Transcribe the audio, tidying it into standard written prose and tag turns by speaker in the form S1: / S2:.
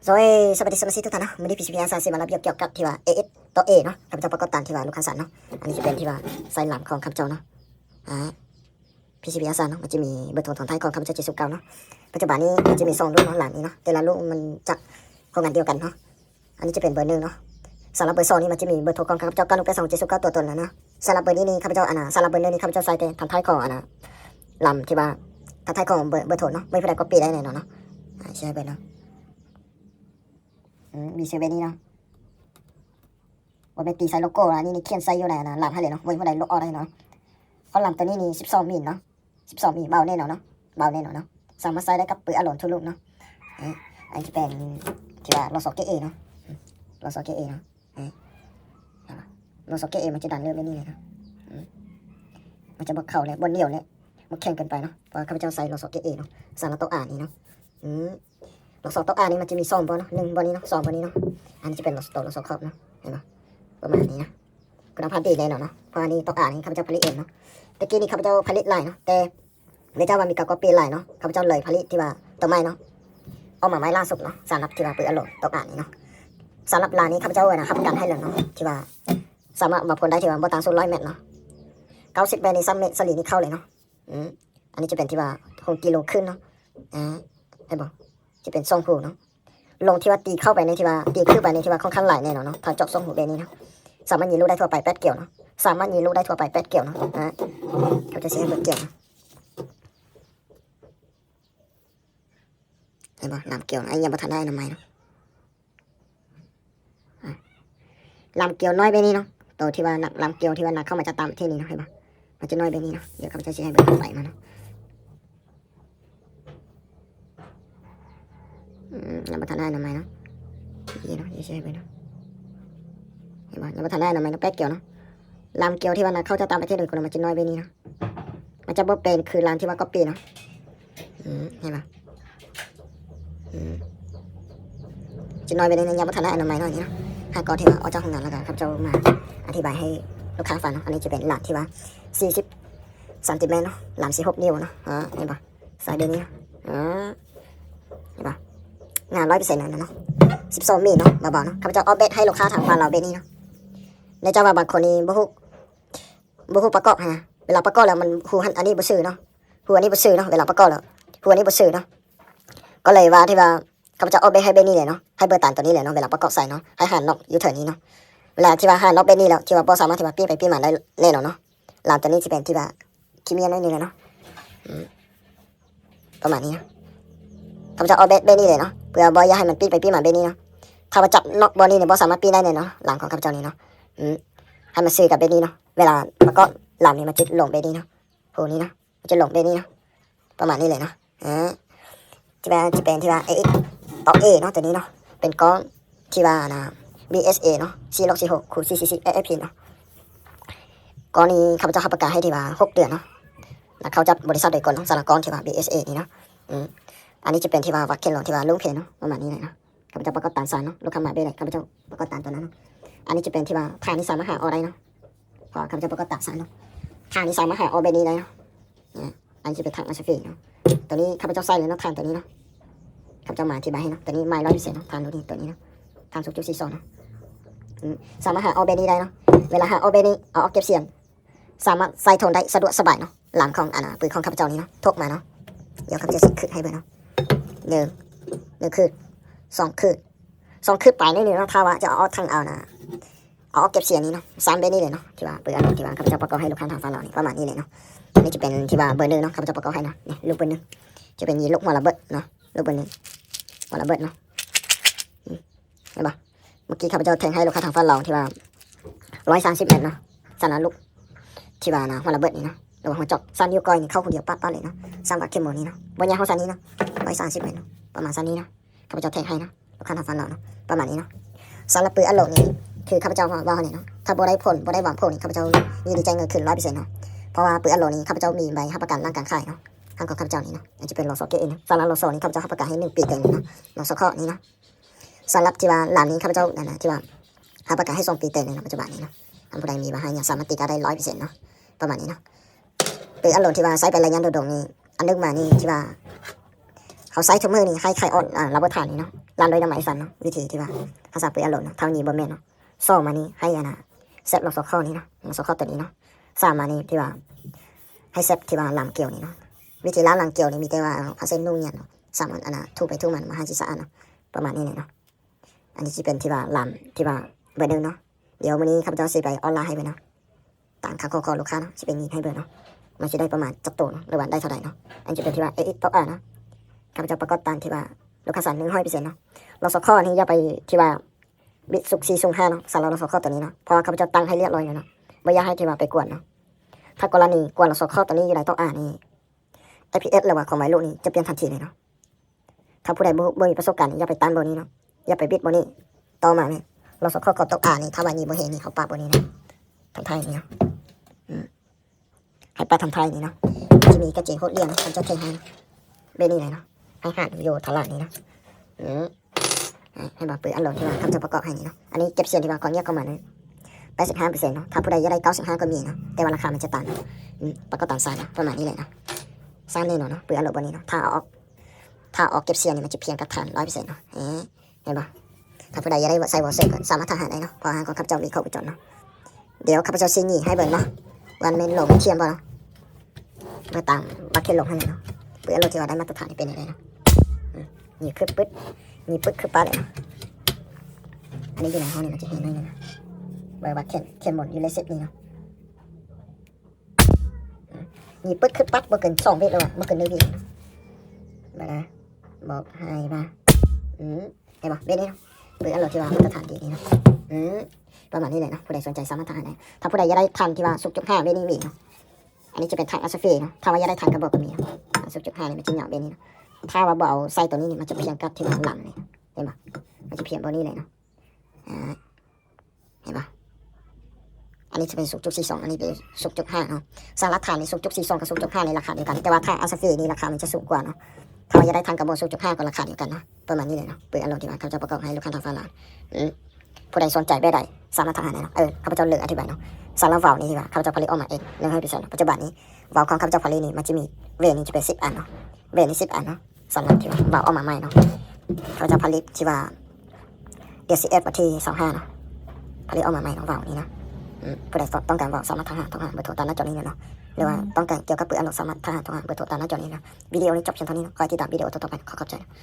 S1: สวัสดีสมาชิกทุกท่านนะวันนี้พีซีพีอาร์ซีมารับเกี่ยวกับที่ว่าASต่อAเนาะข้าพเจ้าประกอบตามที่ว่าลูกค้าสั่งเนาะอันนี้จะเป็นที่ว่าไซน์หลามของข้าพเจ้าเนาะพีซีพีอาร์เนาะมันจะมีเบอร์โทรของไทยของข้าพเจ้า79เนาะปัจจุบันนี้มันจะมี2รุ่นเนาะหลามนี้เนาะแต่ละรุ่นมันจะโครงงานเดียวกันเนาะอันนี้จะเป็นเบอร์1เนาะสำหรับเบอร์2นี่มันจะมีเบอร์โทรของข้าพเจ้า9182709ตัวตนแล้วนะสำหรับเบอร์นี้นี่ข้าพเจ้าสำหรับเบอร์1นี่ข้าพเจ้าใส่แต่ทางไทยของลำที่ว่าทางไทยของเบอร์โทรเนาะไม่เป็นไรก็ปีได้แน่นอนเนาะใช่เบอร์เนาะมีเซเว่นนี่เนาะว่าเป็นตีไซโลโก้นะนี่เขียนไซอยู่ไหนนะลำให้เลยเนาะไว้เมื่อไรลบออกได้เนาะเพราะลำตัวนี้นี่12มิลเนาะ12มิลเบาแน่นอนเนาะเบาแน่นอนเนาะสามารถใส่ได้กับปืนอารมณ์ทุกลูกเนาะอันนี้จะเป็นที่ว่าเราสอกเกเอเนาะเราสอกเกเอเนาะเราสอกเกเอมันจะดันเลือดไม่นี่เลยนะมันจะบกเข่าเลยบนเหนียวเลยมันแข็งเกินไปเนาะเพราะข้าพเจ้าใส่เราสอกเกเอเนาะสารโตอ่านนี่เนาะเราสอกโตอ่านนี่มันจะมี2บอลเนาะ1บอลนี้เนาะ2บอลนี้เนาะอันนี้จะเป็นเราสอกขอบเนาะเห็นปะประมาณนี้นะคุณภาพดีแน่นอนเนาะเพราะอันนี้ต้องอ่านนี่ข้าพเจ้าผลิตเองเนาะตะกี้นี่ข้าพเจ้าผลิตลายเนาะแต่ไม่เจ้าว่ามีการก๊อปปี้ลายเนาะข้าพเจ้าเลยผลิตที่ว่าตัวไม้เนาะเอามาไม้ล่าสุดเนาะสำหรับที่ว่าปืนอารมณ์ต้องอ่านนี่เนาะสำหรับลายนี้ข้าพเจ้านะรับประกันให้เลยเนาะที่ว่าสามารถมาผลได้ที่ว่าบ่ต่างสุด100 เมตรเนาะ90 เมตรใน3 เมตรสลีนี่เข้าเลยเนาะอันนี้จะเป็นที่ว่า6 กิโลขึ้นเนาะได้บอกจะเป็น2 หูเนาะลงที่ว่าตีเข้าไปในที่ว่าตีขึ้นไปในที่ว่าค่อนข้างหลายแน่นอนเนาะทางเจาะ2 หูแบบนี้เนาะสามารถยิงลูกได้ทั่วไปแป๊ดเกี่ยวเนาะสามารถยิงลูกได้ทั่วไปแป๊ดเกี่ยวเนาะเขาจะใช้เปิดเกี่ยวนะเห็นปะลำเกี่ยวไอ้ยังประทานได้ทำไมเนาะลำเกี่ยวน้อยไปนี่เนาะตัวที่ว่าลำเกี่ยวที่ว่านักเข้ามาจะตามที่นี่เนาะเห็นปะมันจะน้อยไปนี่เนาะเดี๋ยวเขาจะใช้เปิดไปมาเนาะยังประทานได้ทำไมเนาะนี่เนาะใช้ไปเนาะเห็นปะยังประทานได้ทำไมเนาะแป๊ดเกี่ยวเนาะลำเกี่ยวที่ว่านักเข้าจะตามประเทศอื่นคนมันจะน้อยไปนี่เนาะมันจะบ่เป็นคือลำที่ว่าก๊อปปี้เนาะเห็นปะจะน้อยไปในยังพัฒนาอนามัยหน่อยนี่นะหากก่อนที่ว่าออกจากห้องน้ำแล้วกันครับเจ้ามาอธิบายให้ลูกค้าฟังเนาะอันนี้จะเป็นหลักที่ว่า40 เซนติเมตรเนาะหลาม16 นิ้วเนาะเห็นปะสายเบนี้เห็นปะงาน100%นะเนาะ12 มิลเนาะเบาๆเนาะครับเจ้าออกเบสให้ลูกค้าทางฟังเราเบนี้เนาะในเจ้าว่าบางคนนี่บุกประกอบฮะเวลาประกอบแล้วมันหูอันนี้บ่ซื่อเนาะหูอันนี้บ่ซื่อเนาะเวลาประกอบแล้วหูอันนี้บ่ซื่อเนาะก็เลยว่าที่ว่าข้าพเจ้าเอาไปให้เบนี่เลยเนาะให้เบอร์ตันตัวนี้เลยเนาะเวลาประกอบใส่เนาะให้หันนอกยูเทิร์นนี้เนาะเวลาที่ว่าหันนอกเบนี่แล้วที่ว่าพอสามารถที่ว่าปี้ไปปี้มาได้แน่นอนเนาะลามตัวนี้จะเป็นที่ว่าคิเมียน้อยนึงเนาะประมาณนี้นะข้าพเจ้าเอาเบนี่เลยเนาะเพื่อบอยอย่าให้มันปี้ไปปี้มาเบนี่เนาะถ้าว่าจับนอกบอนี่เนี่ยบอสามารถปี้ได้เลยเนาะหลังของข้าพเจ้านี้เนาะให้มันซื้อกับเบนี่เนาะเวลาประกอบลามนี่มันจะลงเบนี่เนาะโหนี้เนาะมันจะลงเบนี่เนาะประมาณนี้เลยเนาะจะเป็นที่ว่าต่อ A เนาะตัวนี้เนาะเป็นก้อนที่ว่าBSA เนาะ4646คูณ444 AFP เนาะก้อนนี้ข้าพเจ้าประกาศให้ที่ว่า6 เดือนเนาะแล้วเขาจัดบริษัทโดยกลเนาะสารก้อนที่ว่า BSA นี่เนาะอันนี้จะเป็นที่ว่าวัดเคนหลงที่ว่าลุงเพนเนาะประมาณนี้เลยเนาะข้าพเจ้าประกอบตานสารเนาะลูกค้ามาได้เลยข้าพเจ้าประกอบตานตัวนั้นเนาะอันนี้จะเป็นที่ว่าทางนี้สามารถหาออได้เนาะพอข้าพเจ้าประกอบตานสารเนาะทางนี้สามารถหาออเบนี้ได้เนาะอันนี้จะเป็นทางอาชฟีเนาะตัวนี้ข้าพเจ้าใส่เลยเนาะทางตัวนี้เนาะข้าพเจ้ามาอธิบายให้เนาะตัวนี้ไม้100%เนาะทางตัวนี้เนาะทาง0.42เนาะสามารถหาออเบนี้ได้เนาะเวลาหาออเบนี้เอาออกเก็บเสียงสามารถใส่โทนได้สะดวกสบายเนาะหลังของปืนของข้าพเจ้านี้เนาะทกมาเนาะเดี๋ยวข้าพเจ้าสิขึ้นให้เบิ่งเนาะหนึ่งคืน2 คืน2 คืนไปนี่เนาะถ้าว่าจะเอาทางเอาเก็บเสียงนี้เนาะ3 เบนี้เลยเนาะที่ว่าปืนที่ว่าข้าพเจ้าประกอบให้ลูกค้าทางฝั่งเรานี่ประมาณนี้เลยเนาะนี่จะเป็นที่ว่าเบอร์ 1เนาะข้าพเจ้าประกอบให้เนาะนี่ลูกเบอร์ 1จะเป็นยีลูกหัวระเบิดเนาะลูกเบอร์ 1หัวระเบิดเนาะเห็นปะเมื่อกี้ข้าพเจ้าแทงให้ลูกค้าทางฝั่งเราที่ว่า130 เมตรเนาะสันลูกที่ว่าหัวระเบิดนี่เนาะหรือว่าหัวจอกสันนิ้วก้อยนี่เข้าคนเดียวปั๊บเลยเนาะ3 บาทเข้มโมนี่เนาะบนยาของสันนี้เนาะ130 เมตรเนาะประมาณสันนี้เนาะข้าพเจ้าแทงให้เนาะลูกค้าทางฝั่งเราเนาะประมาณนี้เนาะสำหรับปืนอโลนี่คือข้าพเจ้าว่าเนี่ยเนาะถ้าบ่ได้ผลบ่ได้หวังผลนี่ข้าพเจ้ายินดีใจเงินขึ้น100%เนาะเพราะว่าปืนอโลนี่ข้าพเจ้ามีใบรับประกันร่างการขายเนาะทางของข้าพเจ้านี่เนาะอันจะเป็นโลโซเกตเนาะสำหรับโลโซนี่ข้าพเจ้ารับประกันให้1 ปีเต็มเนาะโลโซเคาะนี่เนาะสำหรับที่ว่าหลานนี้ข้าพเจ้านะที่ว่ารับประกันให้2 ปีเต็มเลยนะปัจจุบันนี้เนาะท่านผู้ใดมีมาให้เนี่ยสามารถตีได้100%เนาะประมาณนี้เนาะปืนอโลที่ว่าใช้เป็นระยะโดดๆนี่อันนึกมานี่ที่ว่า เขาใช้ทุกมือนี่ให้ไข่อ่อนระบบฐานนี่เนาะรันโดยน้ำไหมสันเนาะวิธีที่ว่าภาษาปืนอารมณ์เนาะเท่านี้บ่แม่นเนาะซ่อมานี่ให้เซฟลงโซเข้านี่เนาะลงโซเข้าตัวนี้เนาะสามมานี่ที่ว่าให้เซฟที่ว่าลำเกี่ยวนี่เนาะวิธีล้างลำเกี่ยวนี่มีแต่ว่าเอาเส้นนุ่งเนี่ยเนาะสามอันถูไปถูมันมาให้จิสะเนาะประมาณนี้เลยเนาะอันนี้จะเป็นที่ว่าลำที่ว่าเบอร์หนึ่งเนาะเดี๋ยววันนี้ข้าพเจ้าสิไปออนไลน์ให้ไปเนาะต่างค่าคอลูกค้าเนาะจะเป็นนี้ให้เบอร์เนาะมันจะได้ประมาณจักโตเนาะหรือว่าได้เท่าไหร่เนาะอันจะเป็นที่ว่าต้องเนาะข้าพเจ้าประกอบตามที่ว่าลูกค้าสั่ง100%เนาะเราสข้อนี้อย่าไปที่ว่าบิดสุก4 สุก 5เนาะสั่งเราสข้อตัวนี้เนาะพอข้าพเจ้าตั้งให้เรียบร้อยเนาะไม่อยากให้ที่ว่าไปกวนเนาะถ้ากรณีกวนเราสข้อตัวนี้อยู่ไหนต้องนี่ APS หรือว่าของหมายลูกนี้จะเปลี่ยนทันทีเลยเนาะถ้าผู้ใดบ่มีประสบการณ์อย่าไปตั้งโบนี้เนาะอย่าไปบิดโบนี้ต่อมาเนี่ยเราสข้อกับต้องนี่ถ้าวันนี้บ่เห็นนี่เขาปาโบนี้เนาะทำไทยนี่เนาะให้ไปทำไทยนี่เนาะจะมีกระเจี๊ยบโคตรเรียงมันจะเทให้เบนี่เลยเนาะให้หันโยทลาดนี่เนาะให้บอกปืนอันโหลดที่ว่าทำจะประกอบให้นี่เนาะอันนี้เก็บเสียงที่ว่าก่อนแยกเข้ามาเนี่ย85%เนาะถ้าผู้ใดจะได้95ก็มีเนาะแต่ว่าราคามันจะต่างประกอบตามไซส์เนาะประมาณนี้เลยเนาะไซส์นี่เนาะปืนอันโหลดบนนี้เนาะถ้าออกเก็บเสียงนี่มันจะเพียงกับฐาน100%เนาะเห็นปะถ้าผู้ใดจะได้ใส่วอลเซ็ตสามารถทหารได้เนาะพอหางของข้าพเจ้ามีเข้าไปจนเนาะเดี๋ยวข้าพเจ้าซีนี่ให้เบิ่งเนาะวันเมนโหลดเทียมบ่เนาะมาตามบัคเก็ตลงให้เลยเนาะปืนอันโหลดที่ว่าได้มาตรฐานเป็นยังไงเนาะนี่คือปึ๊ดนี่ปึ๊ดคือปั๊ดเลยเนาะอันนี้อยู่ในห้องนี่มันจะเห็นได้เลยนะเบอร์บัคเก็ตหมดอยู่ในเซตนี้เนาะนี่ปึ๊ดคือปั๊ดบ่เกิน2 วิเลยบ่เกิน1 วิมานะบอกให้มาเห็นป่ะเบนนี่เนาะปืนอันโหลดที่ว่ามาตรฐานดีนี่เนาะประมาณนี้เลยเนาะผู้ใดสนใจสามารถทานได้ถ้าผู้ใดอยากได้ทันที่ว่าสุก.5เบนนี่มีเนาะอันนี้จะเป็นทันอัสเฟเนาะถ้าว่าอยากได้ทันกระบอกก็มีสุก.5นี่มันจะเหยาะเบนนี่เนาะถ้าว่าบ่เอาไส้ตัวนี้นี่มันจะเพียงกับที่ว่าหลังนี่เห็นป่ะมันจะเพียงตัวนี้เลยเนาะเห็นป่ะอันนี้จะเป็นสุก.42อันนี้เป็นสุก.5เนาะสาระฐานนี่สุก.42กับสุก.5ในราคาเดียวกันแต่ว่าถ้าอัสเฟนี่ราคามันจะสูงกว่าเนาะถ้าว่าอยากได้ทันกระบอกสุก.5ก็ราคาเดียวกันนะประมาณนี้เลยเนาะปืนอันโหลดที่ว่าเขาจะประกอบให้ลูกค้าทางฝั่งลาวผู้ใดสนใจแบบใดสามารถทำได้เนาะข้าพเจ้าเลือกอธิบายเนาะสารวาล์วนี่ที่ว่าข้าพเจ้าผลิตออกมาเอง100%ปัจจุบันนี้วาล์วของข้าพเจ้าผลิตนี่มันจะมีเวนี่จะเป็น10 อันเนาะเวนี่10 อันเนาะสำหรับที่ว่าวาล์วออกมาใหม่เนาะข้าพเจ้าผลิตที่ว่าเดือน11วันที่25เนาะผลิตออกมาใหม่เนาะวาล์วนี้นะผู้ใดต้องการวาล์วสามารถทหารต้องหาเบอร์โทรตามหน้าจอนี้เนาะหรือว่าต้องการเกี่ยวกับปืนอันโหลดสามารถทหารต้องหาเบอร์โทรตามหน้าจอนี้นะวิดีโอนี้จบเพียงเท่านี้เนาะคอยติดตามวิดีโอต่อไปขอขอบใจ